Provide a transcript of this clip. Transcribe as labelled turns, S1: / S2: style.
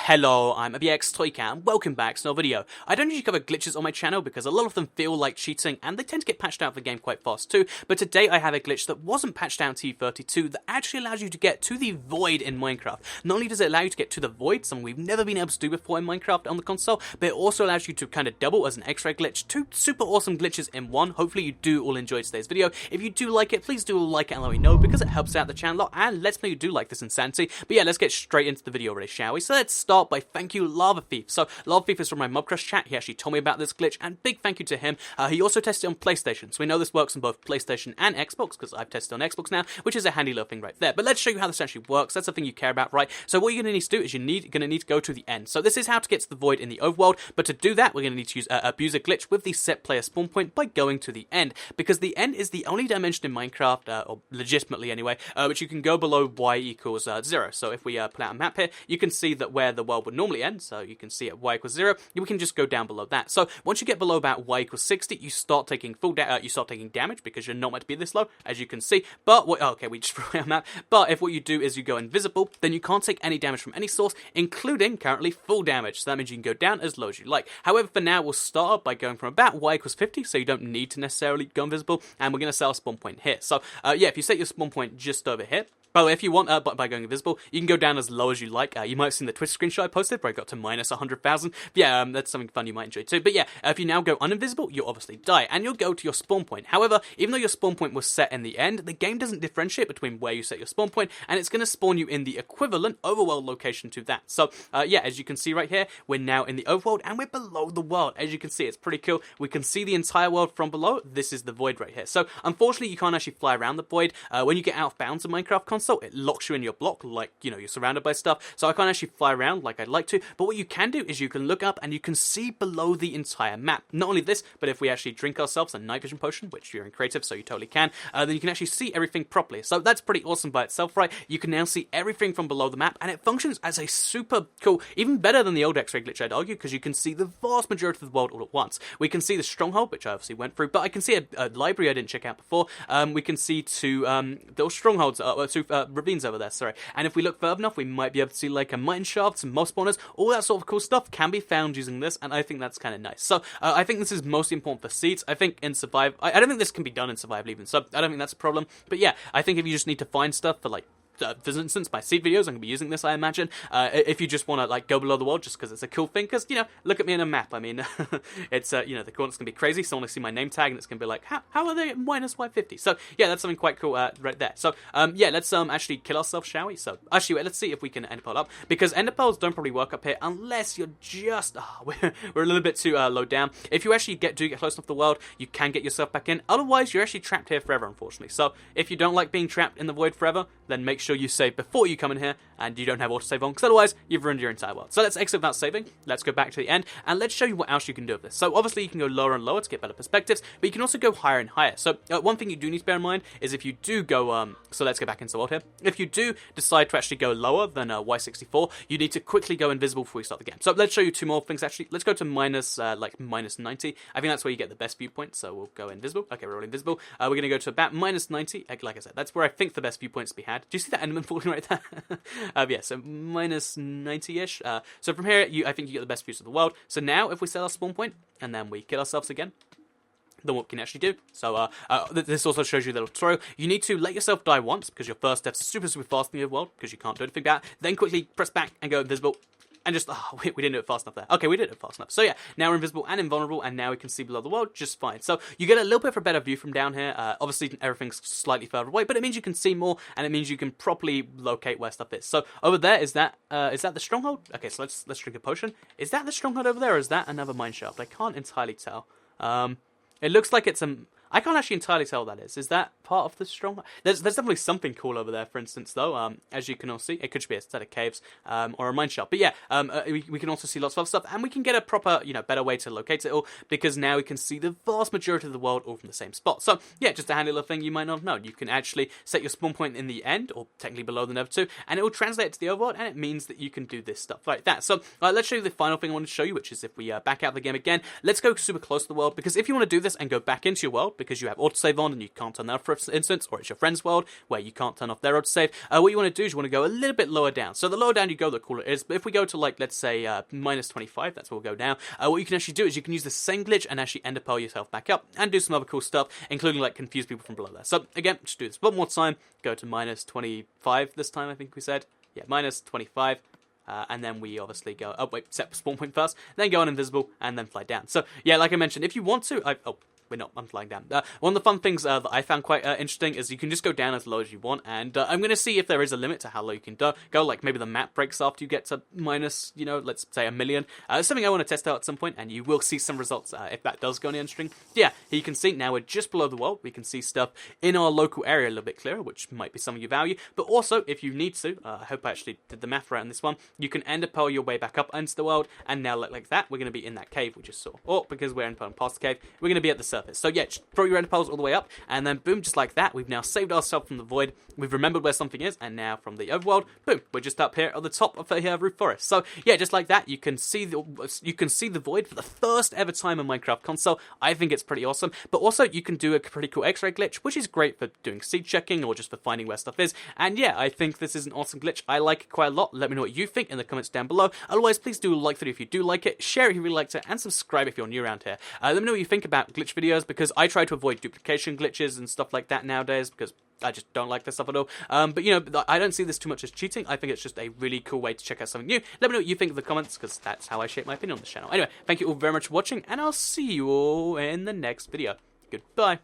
S1: Hello, I'm Xray and welcome back to another video. I don't usually cover glitches on my channel because a lot of them feel like cheating and they tend to get patched out of the game quite fast too, but today I have a glitch that wasn't patched out in TU32 that actually allows you to get to the void in Minecraft. Not only does it allow you to get to the void, something we've never been able to do before in Minecraft on the console, but it also allows you to kind of double as an Xray glitch. Two super awesome glitches in one. Hopefully you do all enjoy today's video. If you do like it, please do like it and let me know because it helps out the channel a lot and lets me know you do like this insanity. But yeah, let's get straight into the video already, shall we? So let's start by thank you Lava Thief. So Lava Thief is from my Mobcrush chat. He actually told me about this glitch and big thank you to him. He also tested it on PlayStation, so we know this works on both PlayStation and Xbox because I've tested on Xbox now, which is a handy little thing right there. But let's show you how this actually works. That's the thing you care about, right? So what you're going to need to do is you're going to need to go to the end. So this is how to get to the void in the overworld, but to do that we're going to need to use abuse a glitch with the set player spawn point by going to the end, because the end is the only dimension in Minecraft, or legitimately anyway, which you can go below y equals 0. So if we pull out a map here, you can see that where the world would normally end, so you can see at y equals 0, we can just go down below that. So once you get below about y equals 60, you start taking damage because you're not meant to be this low, as you can see. But we just threw out a map. But if what you do is you go invisible, then you can't take any damage from any source, including currently full damage. So that means you can go down as low as you like. However, for now we'll start by going from about y equals 50, so you don't need to necessarily go invisible, and we're going to set our spawn point here. So yeah, if you set your spawn point just over here. By the way, if you want, by going invisible, you can go down as low as you like. You might have seen the Twitch screenshot I posted where I got to minus 100,000. Yeah, that's something fun you might enjoy too. But yeah, if you now go uninvisible, you'll obviously die, and you'll go to your spawn point. However, even though your spawn point was set in the end, the game doesn't differentiate between where you set your spawn point, and it's going to spawn you in the equivalent overworld location to that. So yeah, as you can see right here, we're now in the overworld, and we're below the world. As you can see, it's pretty cool. We can see the entire world from below. This is the void right here. So unfortunately, you can't actually fly around the void. When you get out of bounds in Minecraft console, it locks you in your block, like, you know, you're surrounded by stuff, so I can't actually fly around like I'd like to. But what you can do is you can look up and you can see below the entire map. Not only this, but if we actually drink ourselves a night vision potion, which you're in creative, so you totally can, then you can actually see everything properly. So that's pretty awesome by itself, right? You can now see everything from below the map, and it functions as a super cool, even better than the old Xray glitch, I'd argue, because you can see the vast majority of the world all at once. We can see the stronghold, which I obviously went through, but I can see a library I didn't check out before. We can see those strongholds, ravines over there. Sorry, and if we look further enough, we might be able to see like a mine shaft, some mob spawners, all that sort of cool stuff can be found using this, and I think that's kind of nice. So I think this is mostly important for seeds. I think in survival, I don't think this can be done in survival even, so I don't think that's a problem. But yeah, I think if you just need to find stuff for like, for instance, my seed videos, I'm going to be using this, I imagine. If you just want to, like, go below the world just because it's a cool thing, because, you know, look at me in a map. I mean, it's, you know, the coordinates going to be crazy, so I want to see my name tag, and it's going to be like, how are they minus y50? So, yeah, that's something quite cool right there. So, yeah, let's actually kill ourselves, shall we? So, actually, wait, let's see if we can ender pearl up, because ender pearls don't probably work up here unless you're just, we're a little bit too low down. If you actually do get close enough to the world, you can get yourself back in. Otherwise, you're actually trapped here forever, unfortunately. So, if you don't like being trapped in the void forever, then make sure you save before you come in here and you don't have autosave on, because otherwise you've ruined your entire world. So let's exit without saving, let's go back to the end, and let's show you what else you can do with this. So obviously you can go lower and lower to get better perspectives, but you can also go higher and higher. So one thing you do need to bear in mind is if you do go, so let's go back into the world here, if you do decide to actually go lower than Y64, you need to quickly go invisible before you start the game. So let's show you two more things actually. Let's go to minus 90. I think that's where you get the best viewpoint, so we'll go invisible. Okay, we're all invisible. We're going to go to about minus 90, like I said, that's where I think the best viewpoints to be had. Do you see that enderman falling right there? Yeah, so minus 90-ish. So from here, I think you get the best views of the world. So now, if we set our spawn point, and then we kill ourselves again, then what we can actually do. So this also shows you a little tutorial. You need to let yourself die once, because your first death's super fast in the world, because you can't do anything about it. Then quickly press back and go invisible. And just, we didn't do it fast enough there. Okay, we did it fast enough. So yeah, now we're invisible and invulnerable, and now we can see below the world just fine. So you get a little bit of a better view from down here. Obviously, everything's slightly further away, but it means you can see more, and it means you can properly locate where stuff is. So over there, is that the stronghold? Okay, so let's drink a potion. Is that the stronghold over there, or is that another mine shaft? I can't entirely tell. It looks like it's I can't actually entirely tell what that is. Is that part of the stronghold? There's definitely something cool over there, for instance, though. As you can all see, it could be a set of caves or a mine shaft. But yeah, we can also see lots of other stuff, and we can get a proper, you know, better way to locate it all, because now we can see the vast majority of the world all from the same spot. So yeah, just a handy little thing you might not have known. You can actually set your spawn point in the end, or technically below the Nether 2, and it will translate it to the overworld, and it means that you can do this stuff like that. So let's show you the final thing I want to show you, which is if we back out of the game again, let's go super close to the world, because if you want to do this and go back into your world, because you have autosave on and you can't turn that off, for instance, or it's your friend's world where you can't turn off their autosave, what you want to do is you want to go a little bit lower down. So the lower down you go, the cooler it is. But if we go to, like, let's say minus 25, that's where we'll go down. What you can actually do is you can use the same glitch and actually ender pearl yourself back up and do some other cool stuff, including like confuse people from below there. So again, just do this one more time. Go to minus 25 this time, I think we said. Yeah, minus 25. And then we obviously go, oh wait, set spawn point first, then go on invisible, and then fly down. So yeah, like I mentioned, if you want to, I'm flying down. One of the fun things that I found quite interesting is you can just go down as low as you want, and I'm going to see if there is a limit to how low you can go, like maybe the map breaks after you get to minus, let's say 1 million. It's something I want to test out at some point, and you will see some results if that does go on the end string. Yeah, here you can see now we're just below the world. We can see stuff in our local area a little bit clearer, which might be something you value, but also if you need to, I hope I actually did the math right on this one, you can ender pearl your way back up into the world, and now like that, we're going to be in that cave we just saw. Or because we're in past the cave, we're going to be at the surface. So yeah, just throw your ender pearls all the way up, and then boom, just like that, we've now saved ourselves from the void. We've remembered where something is, and now from the overworld, boom, we're just up here at the top of the roof forest. So yeah, just like that, you can see the void for the first ever time in Minecraft console. I think it's pretty awesome. But also, you can do a pretty cool Xray glitch, which is great for doing seed checking or just for finding where stuff is. And yeah, I think this is an awesome glitch. I like it quite a lot. Let me know what you think in the comments down below. Otherwise, please do like the video if you do like it, share it if you really liked it, and subscribe if you're new around here. Let me know what you think about glitch videos, because I try to avoid duplication glitches and stuff like that nowadays, because I just don't like this stuff at all. But I don't see this too much as cheating. I think it's just a really cool way to check out something new. Let me know what you think in the comments, because that's how I shape my opinion on this channel. Anyway, thank you all very much for watching, and I'll see you all in the next video. Goodbye.